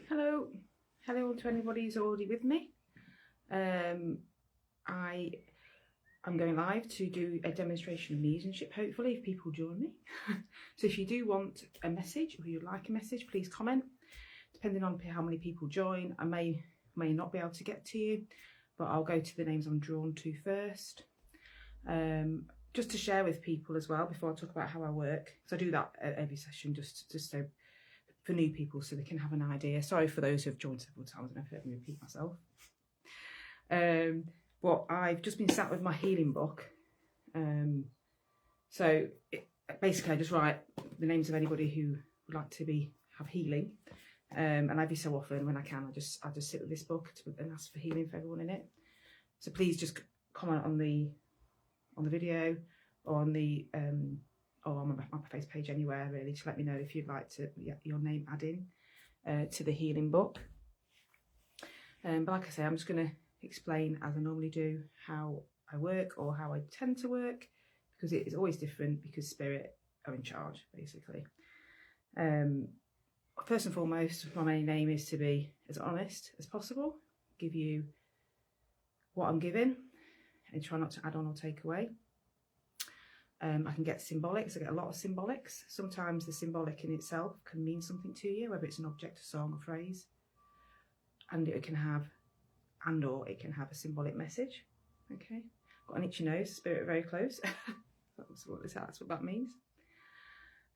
Hello to anybody who's already with me. I'm going live to do a demonstration of mediumship, hopefully, if people join me. So if you do want a message or you'd like a message, please comment. Depending on how many people join, I may not be able to get to you, but I'll go to the names I'm drawn to first. Just to share with people as well before I talk about how I work, because I do that at every session just so for new people so they can have an idea. Sorry for those who have joined several times, and I've heard me repeat myself. But I've just been sat with my healing book. Basically I just write the names of anybody who would like to have healing. And every so often when I can, I just sit with this book and ask for healing for everyone in it. So please just comment on the video or on the or on my face page anywhere really, to let me know if you'd like to your name add in to the healing book. But like I say, I'm just going to explain, as I normally do, how I work or how I tend to work, because it is always different, because spirit are in charge basically. First and foremost, my main aim is to be as honest as possible, give you what I'm giving and try not to add on or take away. I can get symbolics. I get a lot of symbolics. Sometimes the symbolic in itself can mean something to you, whether it's an object, a song, a phrase, and it can have a symbolic message. Okay, got an itchy nose, spirit very close. That's what that means.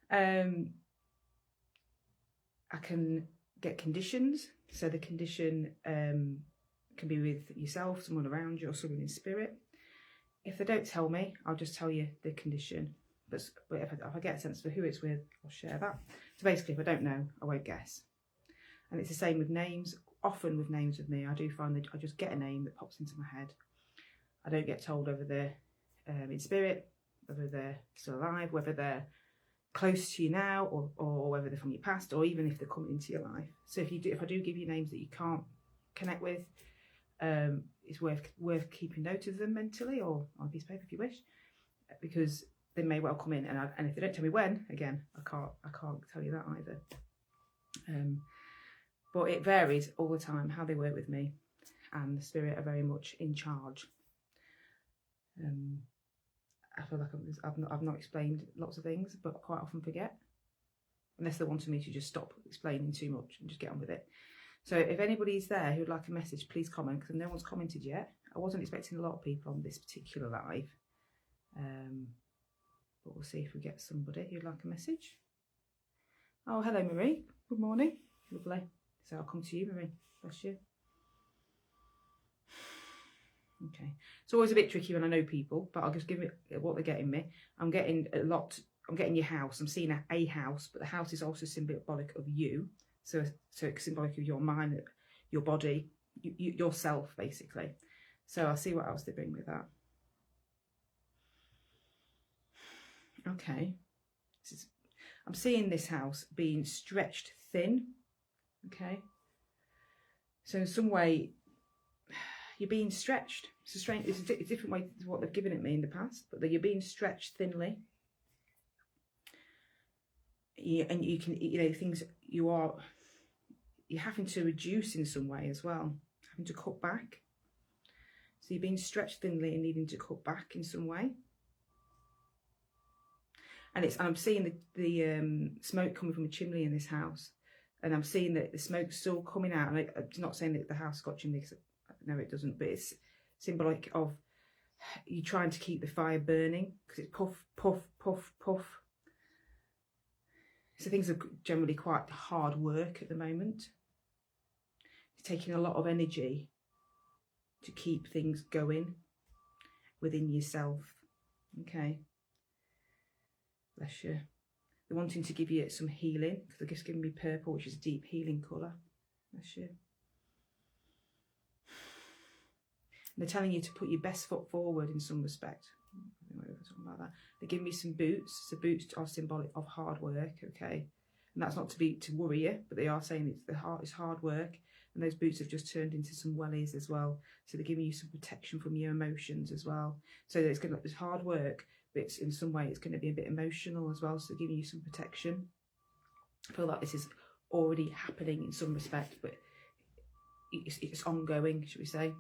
I can get conditions. So the condition can be with yourself, someone around you, or someone in spirit. If they don't tell me, I'll just tell you the condition. But if I get a sense for who it's with, I'll share that. So basically, if I don't know, I won't guess. And it's the same with names. Often with names with me, I do find that I just get a name that pops into my head. I don't get told whether they're in spirit, whether they're still alive, whether they're close to you now, or whether they're from your past, or even if they're coming into your life. So if I do give you names that you can't connect with, it's worth keeping note of them mentally or on a piece of paper if you wish, because they may well come in, and if they don't tell me when, again, I can't tell you that either. But it varies all the time how they work with me, and the spirit are very much in charge. I feel like I've not explained lots of things, but I quite often forget, unless they wanted me to just stop explaining too much and just get on with it. So if anybody's there who'd like a message, please comment, because no one's commented yet. I wasn't expecting a lot of people on this particular live, but we'll see if we get somebody who'd like a message. Oh, hello Marie, good morning, lovely. So I'll come to you, Marie, bless you. Okay, it's always a bit tricky when I know people, but I'll just give it what they're getting me. I'm getting your house. I'm seeing a house, but the house is also symbolic of you. So it's symbolic of your mind, your body, yourself, basically. So I'll see what else they bring with that. Okay, I'm seeing this house being stretched thin. Okay, so in some way you're being stretched. It's a different way to what they've given it me in the past, but you're being stretched thinly. And you can, things you're having to reduce in some way as well, having to cut back. So you're being stretched thinly and needing to cut back in some way. And I'm seeing the smoke coming from a chimney in this house, and I'm seeing that the smoke's still coming out. And I'm not saying that the house got chimney, because no, it doesn't, but it's symbolic of you trying to keep the fire burning, because it's puff, puff, puff, puff. So things are generally quite hard work at the moment. It's taking a lot of energy to keep things going within yourself. Okay. Bless you. They're wanting to give you some healing, because they're just giving me purple, which is a deep healing colour. Bless you. And they're telling you to put your best foot forward in some respect. Something like that. They're giving me some boots. So boots are symbolic of hard work, okay? And that's not to worry you, but they are saying it's hard work. And those boots have just turned into some wellies as well. So they're giving you some protection from your emotions as well. So it's hard work, but in some way it's going to be a bit emotional as well. So they're giving you some protection. I feel like this is already happening in some respect, but it's ongoing, should we say.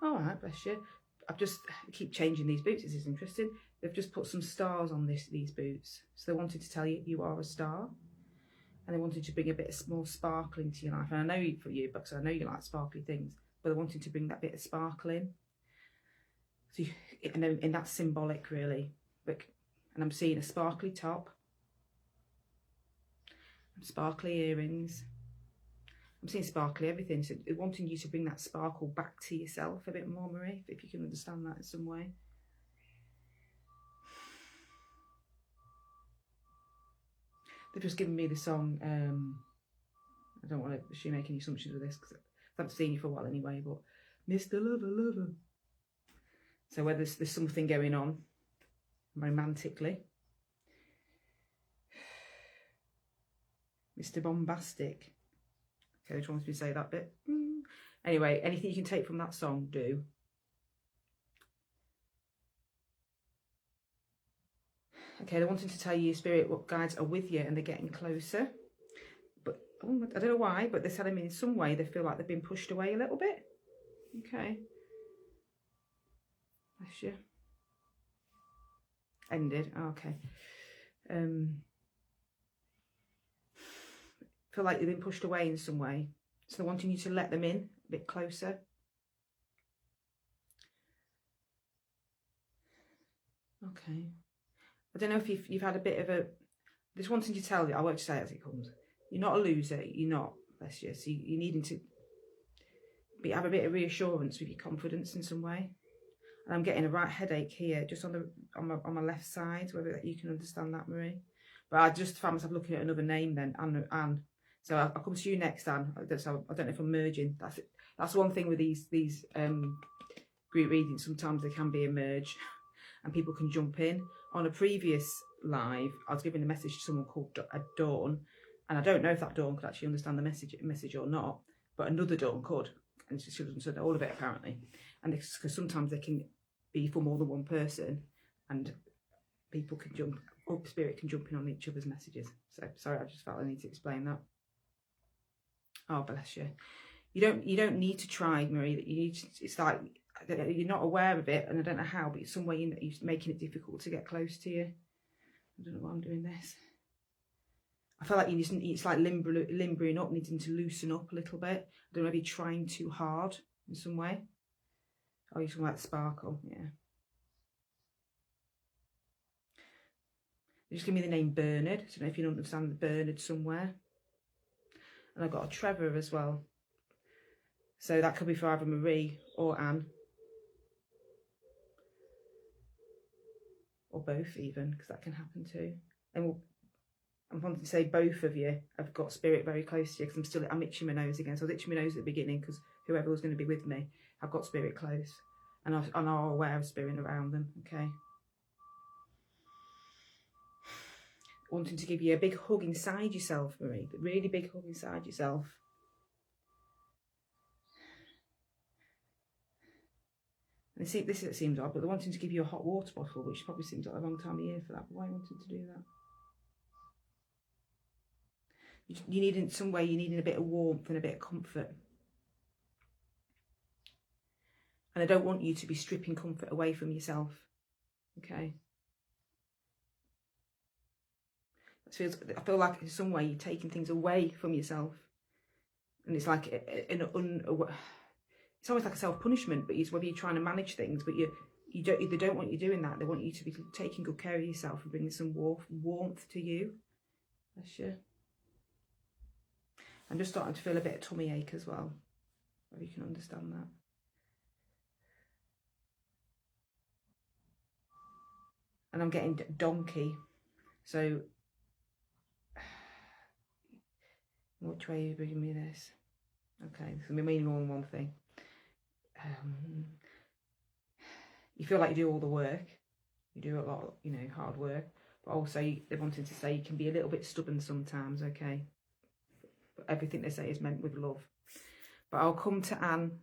All right, bless you. I keep changing these boots. This is interesting. They've just put some stars on these boots. So they wanted to tell you you are a star. And they wanted to bring a bit of more sparkle into your life. And I know for you, because I know you like sparkly things, but they wanted to bring that bit of sparkle in. So and that's symbolic, really. And I'm seeing a sparkly top, sparkly earrings. I'm seeing sparkly everything. So wanting you to bring that sparkle back to yourself a bit more, Marie, if you can understand that in some way. They've just given me the song. I don't want to make any assumptions with this because I haven't seen you for a while anyway. But Mr. Lover, Lover. So whether there's something going on romantically. Mr. Bombastic. Okay, which wants me to say that bit? Anyway, anything you can take from that song, do. Okay, they're wanting to tell you, Spirit, what guides are with you and they're getting closer. But I don't know why, but they're telling me in some way they feel like they've been pushed away a little bit. Okay. Bless you. Ended. Oh, okay. Feel like they've been pushed away in some way. So they're wanting you to let them in a bit closer. Okay. I don't know if you've had a bit of a... Just wanting to tell you, I won't say it as it comes. You're not a loser. You're not. Bless you. So you're needing to have a bit of reassurance with your confidence in some way. And I'm getting a right headache here, just on my left side, whether you can understand that, Marie. But I just found myself looking at another name then, Anne. So I'll come to you next, Anne. So I don't know if I'm merging. That's one thing with these group readings. Sometimes they can be a merge, and people can jump in. On a previous live, I was giving a message to someone called Dawn, and I don't know if that Dawn could actually understand the message or not, but another Dawn could, and she understood all of it apparently. And because sometimes they can be for more than one person, and people can jump, or spirit can jump in on each other's messages. So sorry, I just felt I need to explain that. Oh, bless you. You don't need to try, Marie. That you need to, it's like you're not aware of it, and I don't know how, but it's some way you're making it difficult to get close to you. I don't know why I'm doing this. I feel like it's like limbering up, needing to loosen up a little bit. I don't know if you're trying too hard in some way. Oh, you're talking about the sparkle, yeah. Just give me the name Bernard. I don't know if you understand the Bernard somewhere. And I've got a Trevor as well. So that could be for either Marie or Anne. Or both even, because that can happen too. And I'm wanting to say both of you have got spirit very close to you, because I'm itching my nose again. So I was itching my nose at the beginning because whoever was going to be with me, I've got spirit close. And are aware of spirit around them, okay? Wanting to give you a big hug inside yourself, Marie. A really big hug inside yourself. And this seems odd, but they're wanting to give you a hot water bottle, which probably seems like the wrong time of year for that. But why are you wanting to do that? You need, in some way, you need a bit of warmth and a bit of comfort. And I don't want you to be stripping comfort away from yourself, okay? I feel like in some way you're taking things away from yourself, and it's like it's almost like a self-punishment. But it's whether you're trying to manage things, but they don't want you doing that. They want you to be taking good care of yourself and bringing some warmth to you. Bless you. I'm just starting to feel a bit of tummy ache as well. Whether you can understand that. And I'm getting donkey, so. Which way are you bringing me this? Okay, so we mean more than one thing. You feel like you do all the work. You do a lot, hard work. But also, they're wanting to say you can be a little bit stubborn sometimes, okay? But everything they say is meant with love. But I'll come to Anne.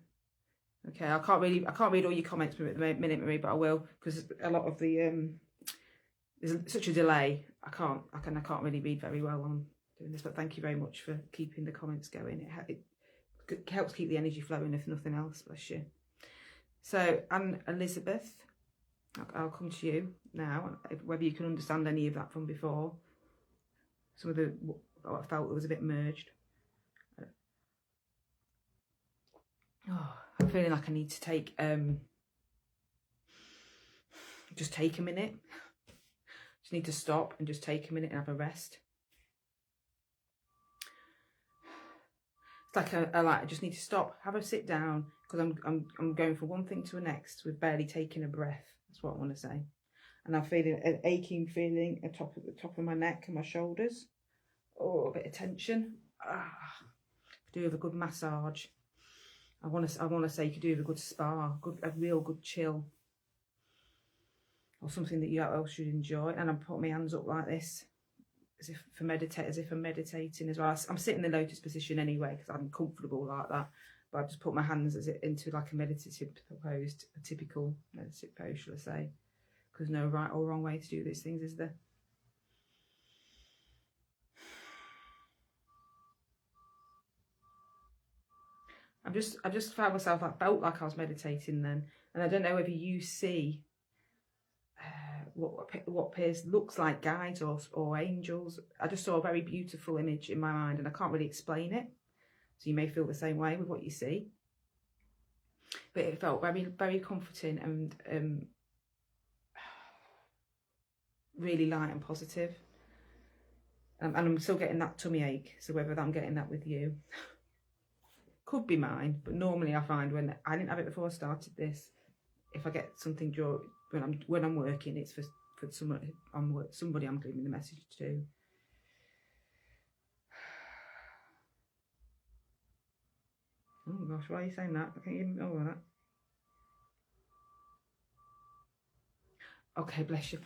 Okay, I can't read all your comments at the minute, Marie, but I will, because a lot of the there's such a delay. I can't really read very well on doing this, but thank you very much for keeping the comments going. It helps keep the energy flowing, if nothing else. Bless you. So, Anne Elizabeth, I'll come to you now, whether you can understand any of that from before. Some of what I felt was a bit merged. Oh, I'm feeling like I need to take, just take a minute. Just need to stop and just take a minute and have a rest. It's like I just need to stop, have a sit down, because I'm going from one thing to the next with barely taking a breath. That's what I want to say. And I'm feeling an aching feeling at the top of my neck and my shoulders. Oh, a bit of tension. Do with a good massage. I want to say you could do with a good spa, a real good chill, or something that you else should enjoy. And I'm putting my hands up like this, as if I'm meditating as well. I'm sitting in the lotus position anyway because I'm comfortable like that. But I just put my hands into like a meditative pose, a typical meditative pose, shall I say? Because no right or wrong way to do these things, is there? I just found myself, I felt like I was meditating then, and I don't know whether you see what appears looks like guides or angels. I just saw a very beautiful image in my mind, and I can't really explain it. So you may feel the same way with what you see, but it felt very, very comforting and really light and positive. And I'm still getting that tummy ache. So whether I'm getting that with you. Could be mine, but normally I find when I didn't have it before I started this, if I get something when I'm working, it's for somebody I'm giving the message to. Oh gosh, why are you saying that? I can't even know that. Okay, bless you.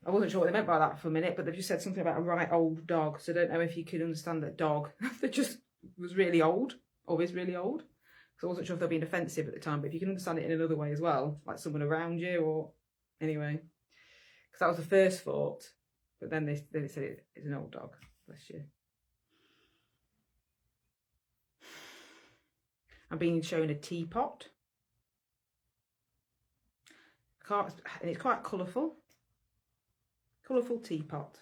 I wasn't sure what they meant by that for a minute, but they've just said something about a right old dog. So I don't know if you could understand that dog that just was really old. Or is really old, because I wasn't sure if they're being offensive at the time, but if you can understand it in another way as well, like someone around you, or anyway, because that was the first thought, but then they said it's an old dog. Bless you. I'm being shown a teapot, and it's quite colourful teapot.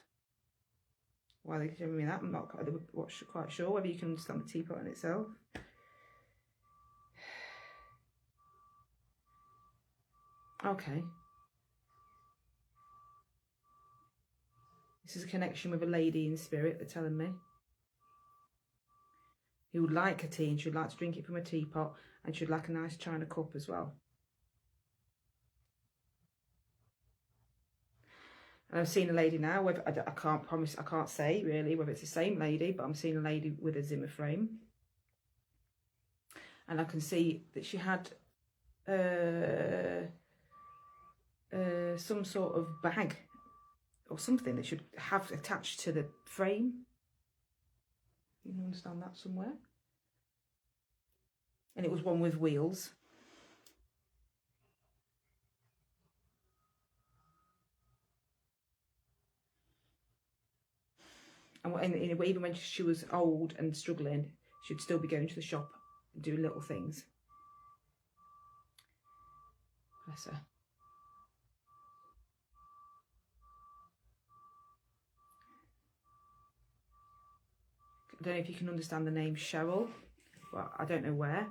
Why are they showing me that? I'm not quite sure whether you can understand the teapot in itself. Okay. This is a connection with a lady in spirit, they're telling me, who would like a tea and should like to drink it from a teapot, and should like a nice china cup as well. And I've seen a lady now, whether I can't say really whether it's the same lady, but I'm seeing a lady with a Zimmer frame. And I can see that she had some sort of bag or something that should have attached to the frame. You can understand that somewhere. And it was one with wheels. And even when she was old and struggling, she'd still be going to the shop and doing little things. Bless her. I don't know if you can understand the name Cheryl. Well, I don't know where.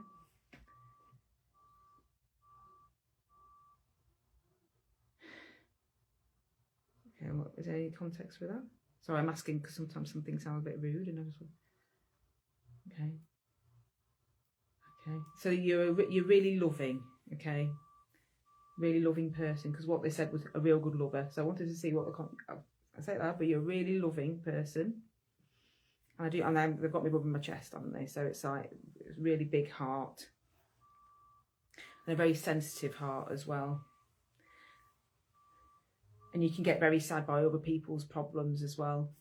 Okay, is there any context for that? Sorry, I'm asking because sometimes some things sound a bit rude, and I just want... Okay. So you're really loving, okay? Really loving person, because what they said was a real good lover. So I wanted to see what I say that, but you're a really loving person. And they've got me rubbing my chest, haven't they? So it's like a really big heart, and a very sensitive heart as well. And you can get very sad by other people's problems as well.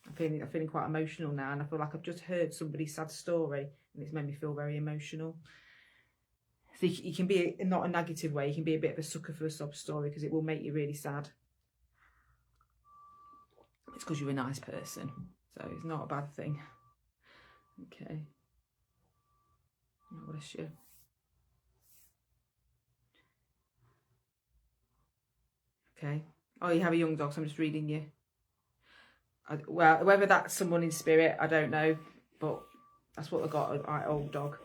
I'm feeling quite emotional now, and I feel like I've just heard somebody's sad story, and it's made me feel very emotional. So you can be, not a negative way, you can be a bit of a sucker for a sob story, because it will make you really sad. It's because you're a nice person. So it's not a bad thing. Okay. Oh, bless you. Okay. Oh, you have a young dog, so I'm just reading you. Well, whether that's someone in spirit, I don't know, but that's what they got, an old dog.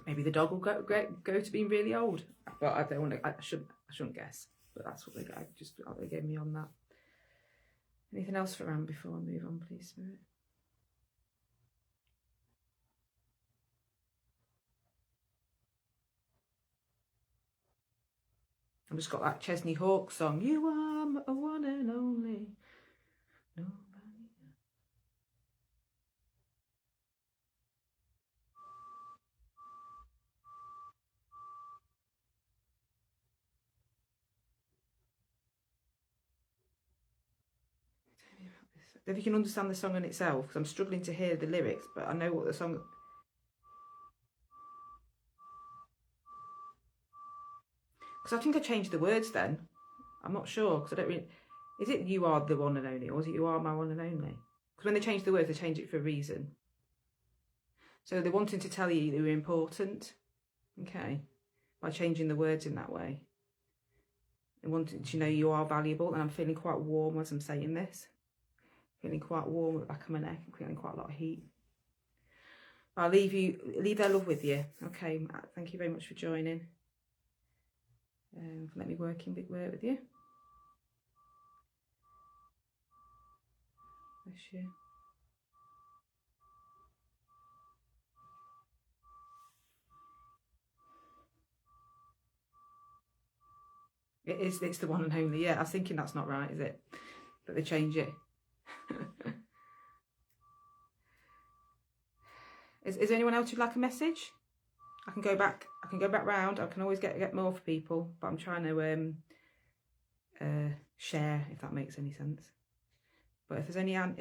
Maybe the dog will go to being really old, but I don't want to. I shouldn't guess, but that's what they gave me on that. Anything else for Anne before I move on, please, Spirit? I've just got that Chesney Hawkes song. You are my one and only. Nobody. If you can understand the song in itself, because I'm struggling to hear the lyrics, but I know what the song. Because I think I changed the words then. I'm not sure, because I don't really. Is it you are the one and only, or is it you are my one and only? Because when they change the words, they change it for a reason. So they're wanting to tell you you're important, okay, by changing the words in that way. They wanting to know you are valuable, and I'm feeling quite warm as I'm saying this. Feeling quite warm at the back of my neck, I'm feeling quite a lot of heat. I'll leave their love with you. Okay, thank you very much for joining. Let me work with you. Bless you. It's the one and only. Yeah, I was thinking that's not right, is it? But they change it. Is there anyone else who'd like a message? I can go back round. I can always get more for people, but I'm trying to share, if that makes any sense. But if there's Anne,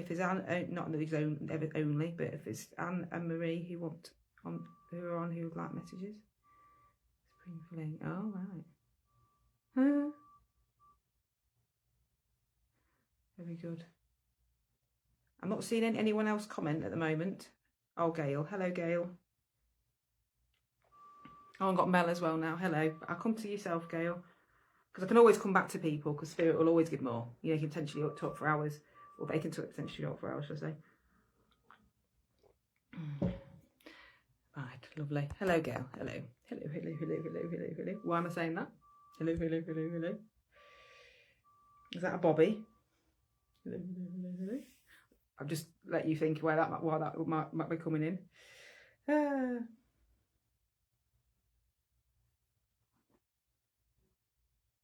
not that he's only, but if it's Anne and Marie who would like messages. Sprinkling. Oh right. Very good. I'm not seeing anyone else comment at the moment. Oh, Gail. Hello, Gail. Oh, I've got Mel as well now. Hello. I'll come to yourself, Gail. Because I can always come back to people, because Spirit will always give more. You know, you can potentially talk for hours, or they can potentially talk for hours, shall I say. Right, lovely. Hello, Gail. Hello. Hello. Why am I saying that? Hello. Is that a Bobby? Hello. I've just let you think why that might be coming in.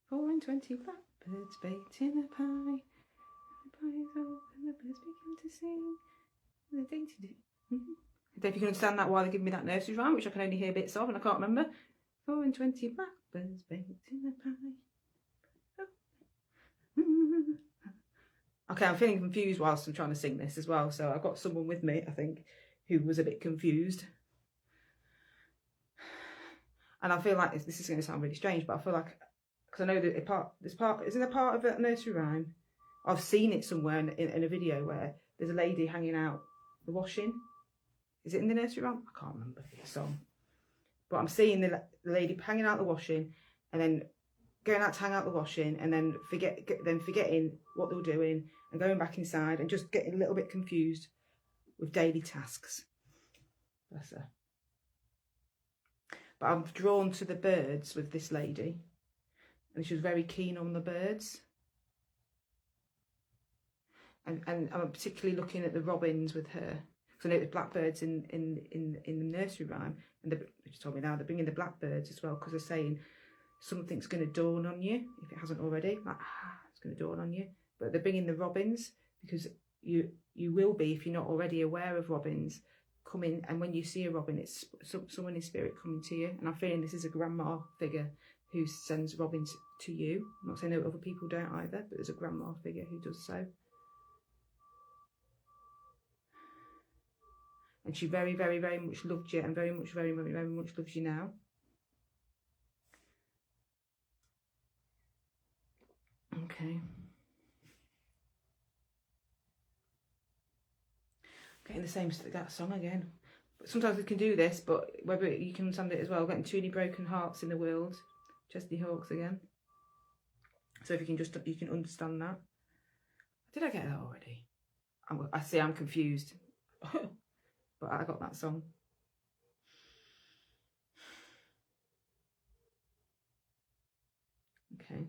4 and 20 blackbirds baked in a pie. The pie is open, the birds begin to sing. The dainty do. I don't know if you can understand that while they give me that nursery rhyme, which I can only hear bits of and I can't remember. 4 and 20 blackbirds baked in a pie. Okay, I'm feeling confused whilst I'm trying to sing this as well. So I've got someone with me, I think, who was a bit confused. And I feel like this is going to sound really strange, but I feel like, because I know that isn't a part of a nursery rhyme? I've seen it somewhere in a video where there's a lady hanging out the washing. Is it in the nursery rhyme? I can't remember the song. But I'm seeing the lady hanging out the washing and then going out to hang out the washing and then forgetting what they were doing and going back inside and just getting a little bit confused with daily tasks. Bless her. But I'm drawn to the birds with this lady, and she was very keen on the birds. And I'm particularly looking at the robins with her, because I know there's blackbirds in the nursery rhyme, and she told me now they're bringing the blackbirds as well, because they're saying something's going to dawn on you if it hasn't already. Like it's going to dawn on you. But they're bringing the robins because you will be, if you're not already aware of robins coming, and when you see a robin, it's someone in spirit coming to you. And I'm feeling this is a grandma figure who sends robins to you. I'm not saying that other people don't either, but there's a grandma figure who does so. And she very, very, very much loved you, and very much loves you now. Okay. Getting the same that song again. But sometimes we can do this, but whether you can understand it as well. Getting too many broken hearts in the world. Chesney Hawkes again. So if you can understand that. Did I get that already? I see I'm confused. But I got that song. Okay.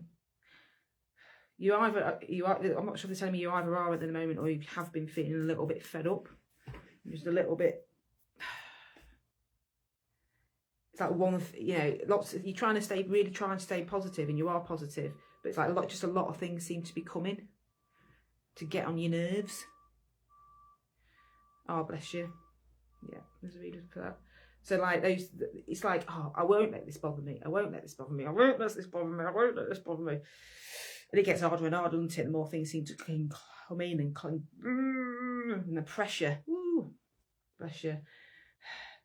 I'm not sure if they're telling me you either are at the moment or you have been feeling a little bit fed up. Just a little bit. It's like you're trying to really trying to stay positive, and you are positive, but it's like just a lot of things seem to be coming to get on your nerves. Oh, bless you. Yeah, there's a reason for that. So like those, it's like, oh, I won't let this bother me. I won't let this bother me. I won't let this bother me. I won't let this bother me. And it gets harder and harder, doesn't it? The more things seem to come in and the pressure. Woo, bless you.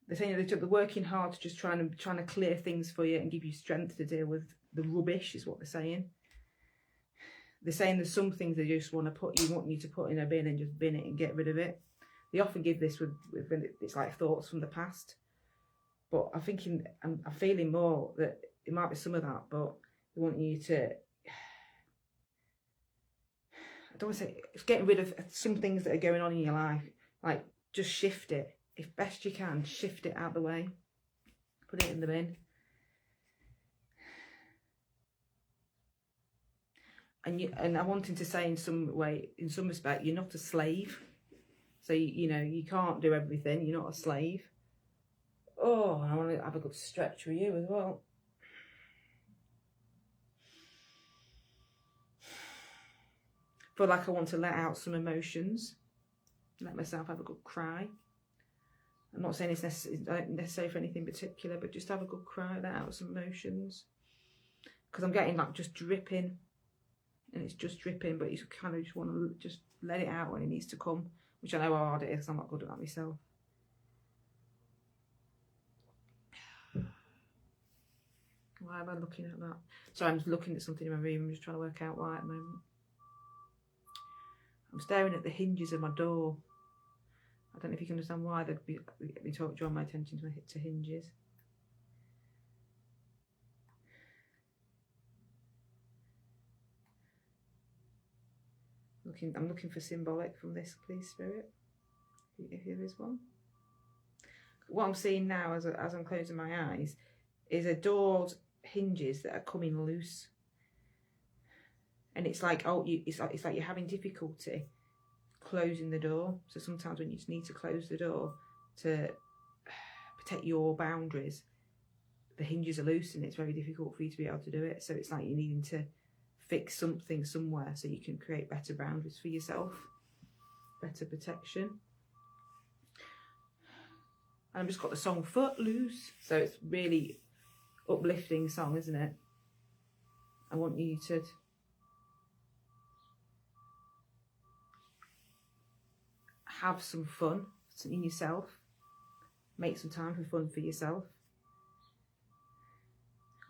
The thing that they're working hard to just trying to clear things for you and give you strength to deal with the rubbish is what they're saying. They're saying there's some things they just want you to put in a bin and just bin it and get rid of it. They often give this with it's like thoughts from the past. But I'm feeling more that it might be some of that, but they want you to, I don't want to say, it's getting rid of some things that are going on in your life. Like, just shift it. If best you can, shift it out of the way. Put it in the bin. And I'm wanting to say in some respect, you're not a slave. So, you can't do everything. You're not a slave. Oh, I want to have a good stretch with you as well. Feel like I want to let out some emotions. Let myself have a good cry. I'm not saying it's necessary for anything particular, but just have a good cry, let out some emotions. Because I'm getting like just dripping. And it's just dripping, but you kind of just want to just let it out when it needs to come. Which I know how hard it is, because I'm not good at that myself. Why am I looking at that? Sorry, I'm just looking at something in my room. I'm just trying to work out why at the moment. I'm staring at the hinges of my door. I don't know if you can understand why they'd be drawing my attention to hinges. I'm looking for symbolic from this, please, Spirit, if there is one. What I'm seeing now as I'm closing my eyes is a door's hinges that are coming loose, and it's like it's like you're having difficulty closing the door. So sometimes when you just need to close the door to protect your boundaries, the hinges are loose and it's very difficult for you to be able to do it. So it's like you're needing to fix something somewhere so you can create better boundaries for yourself, better protection. And I've just got the song Footloose, so it's really uplifting song, isn't it? I want you to have some fun in yourself, make some time for fun for yourself.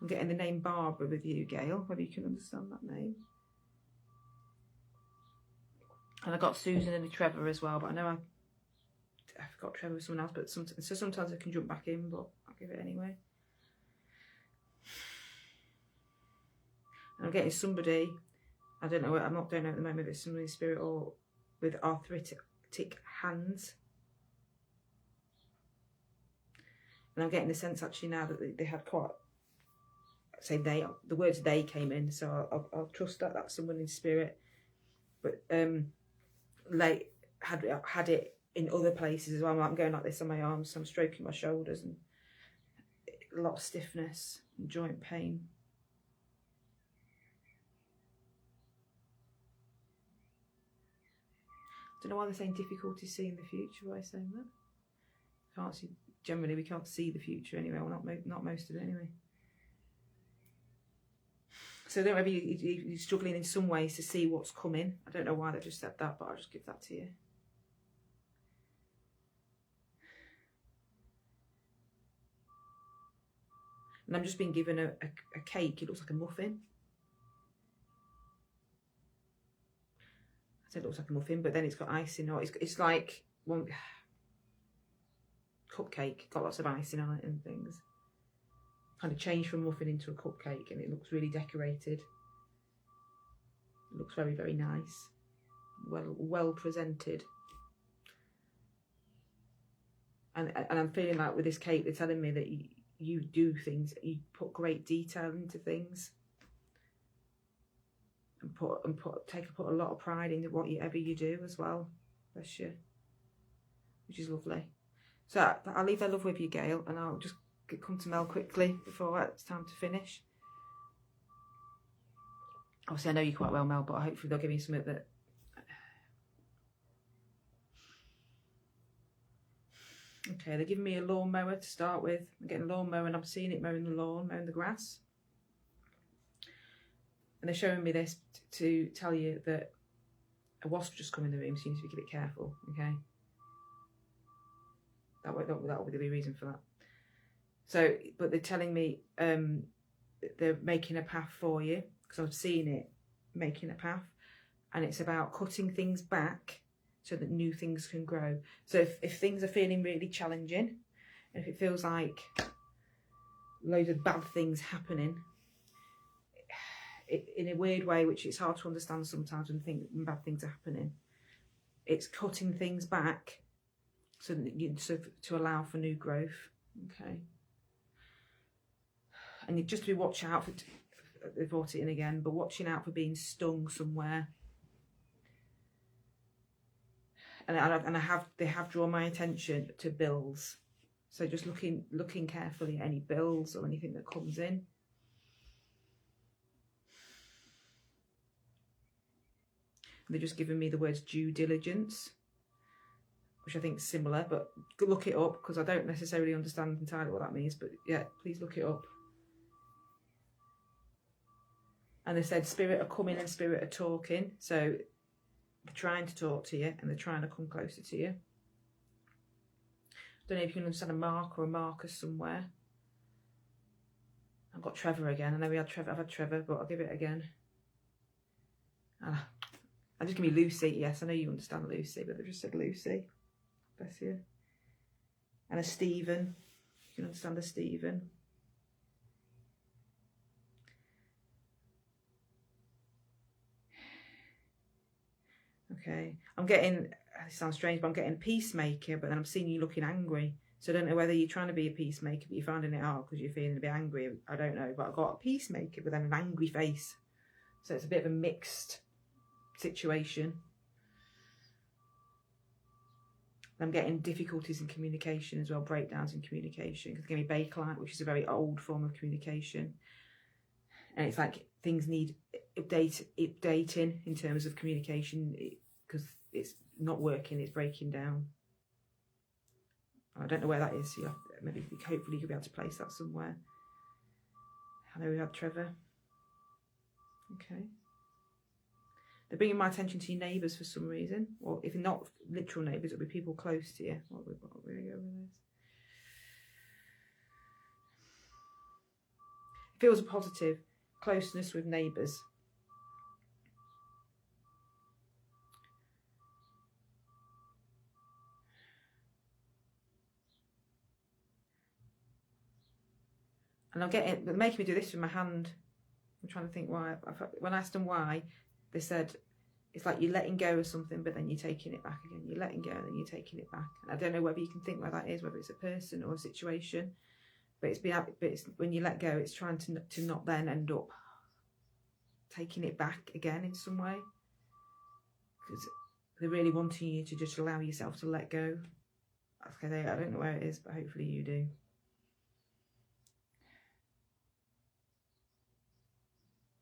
I'm getting the name Barbara with you, Gail, whether you can understand that name. And I got Susan and a Trevor as well, but I know I forgot Trevor with someone else, but sometimes I can jump back in, but I'll give it anyway. And I'm getting somebody, I don't know at the moment if it's somebody in spirit or with arthritic hands. And I'm getting the sense actually now that they had quite, the words they came in, so I'll trust that that's someone in spirit. But like had it in other places as well. I'm going like this on my arms, so I'm stroking my shoulders and a lot of stiffness and joint pain. Don't know why they're saying difficulty seeing the future. Why are they saying that? Can't see. Generally, we can't see the future anyway. Well, not most of it anyway. So I don't know if you're struggling in some ways to see what's coming. I don't know why they just said that, but I'll just give that to you. And I'm just being given a cake. It looks like a muffin. I said it looks like a muffin, but then it's got icing on it. It's like, well, cupcake, got lots of icing on it and things. Kind of changed from muffin into a cupcake, and it looks really decorated. It looks very, very nice. Well presented. And I'm feeling like with this cake, they're telling me that you do things, you put great detail into things, and put a lot of pride into whatever you do as well. Bless you. Which is lovely. So I'll leave their love with you, Gail, and I'll just come to Mel quickly before it's time to finish. Obviously, I know you quite well, Mel, but hopefully they'll give me something that... Okay, they're giving me a lawnmower to start with. I'm getting a lawnmower and I'm seeing it mowing the lawn, mowing the grass. And they're showing me this to tell you that a wasp just come in the room, so you need to be a bit careful, okay? That will be the reason for that. So, but they're telling me they're making a path for you, because I've seen it making a path, and it's about cutting things back so that new things can grow. So if things are feeling really challenging, and if it feels like loads of bad things happening, in a weird way, which it's hard to understand sometimes when bad things are happening, it's cutting things back so that to allow for new growth. Okay. And you just to watch out for, they brought it in again, but watching out for being stung somewhere. And they have drawn my attention to bills. So just looking carefully at any bills or anything that comes in. They're just giving me the words due diligence, which I think is similar, but look it up, because I don't necessarily understand entirely what that means, but yeah, please look it up. And they said spirit are coming and spirit are talking, so they're trying to talk to you and they're trying to come closer to you. Don't know if you can understand a mark or a marker somewhere. I've got Trevor again. I know we had Trevor. I've had Trevor, but I'll give it again. I'll just give me Lucy. Yes, I know you understand Lucy, but they just said Lucy. Bless you. And a Stephen. You can understand a Stephen. Okay. I'm getting, it sounds strange, but I'm getting peacemaker, but then I'm seeing you looking angry. So I don't know whether you're trying to be a peacemaker, but you're finding it hard because you're feeling a bit angry. I don't know, but I've got a peacemaker, but then an angry face. So it's a bit of a mixed situation. I'm getting difficulties in communication as well, breakdowns in communication. Because give me Bakelite, which is a very old form of communication, and it's like things need updating in terms of communication, because it's not working, it's breaking down. I don't know where that is. So maybe hopefully you'll be able to place that somewhere. I know we had Trevor. Okay. They're bringing my attention to your neighbours for some reason. Or if not literal neighbours, it'll be people close to you. What are we going to go with this? It feels a positive closeness with neighbours. And I'm getting, they're making me do this with my hand. I'm trying to think why. When I asked them why, they said it's like you're letting go of something, but then you're taking it back again. You're letting go, and then you're taking it back. And I don't know whether you can think where that is, whether it's a person or a situation. But it's when you let go, it's trying to not then end up taking it back again in some way. Because they're really wanting you to just allow yourself to let go. Okay, I don't know where it is, but hopefully you do.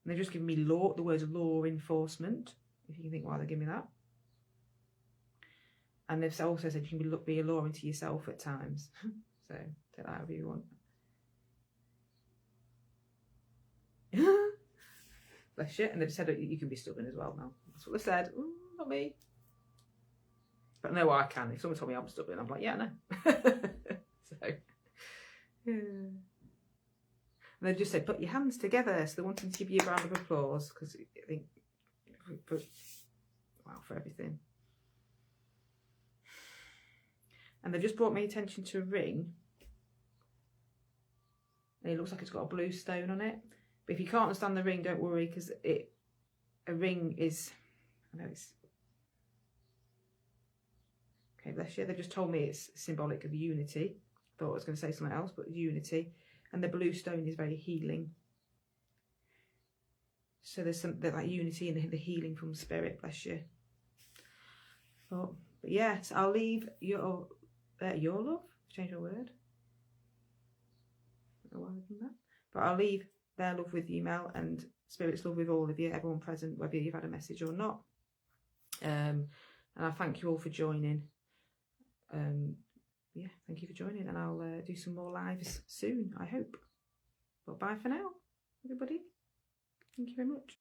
And they're just giving me law, the words law enforcement, if you can think why they're giving me that. And they've also said you can be a law into yourself at times. So take that however you want. Bless you. And they've said that you can be stubborn as well now. That's what they said. Ooh, not me. But no, I can. If someone told me I'm stubborn, I'm like, yeah, no. So, yeah. And they've just said, put your hands together. So they're wanting to give you a round of applause, because I think, wow, for everything. And they've just brought my attention to a ring. And it looks like it's got a blue stone on it. But if you can't understand the ring, don't worry, because a ring is, I know it's, okay, bless you. They've just told me it's symbolic of unity. Thought I was going to say something else, but unity. And the blue stone is very healing. So there's some that unity and the healing from spirit, bless you. But yes, I'll leave your love. Change your word. I don't know why I've done that. But I'll leave their love with you, Mel, and spirit's love with all of you, everyone present, whether you've had a message or not. And I thank you all for joining. Yeah, thank you for joining, and I'll do some more lives soon, I hope. But bye for now, everybody. Thank you very much.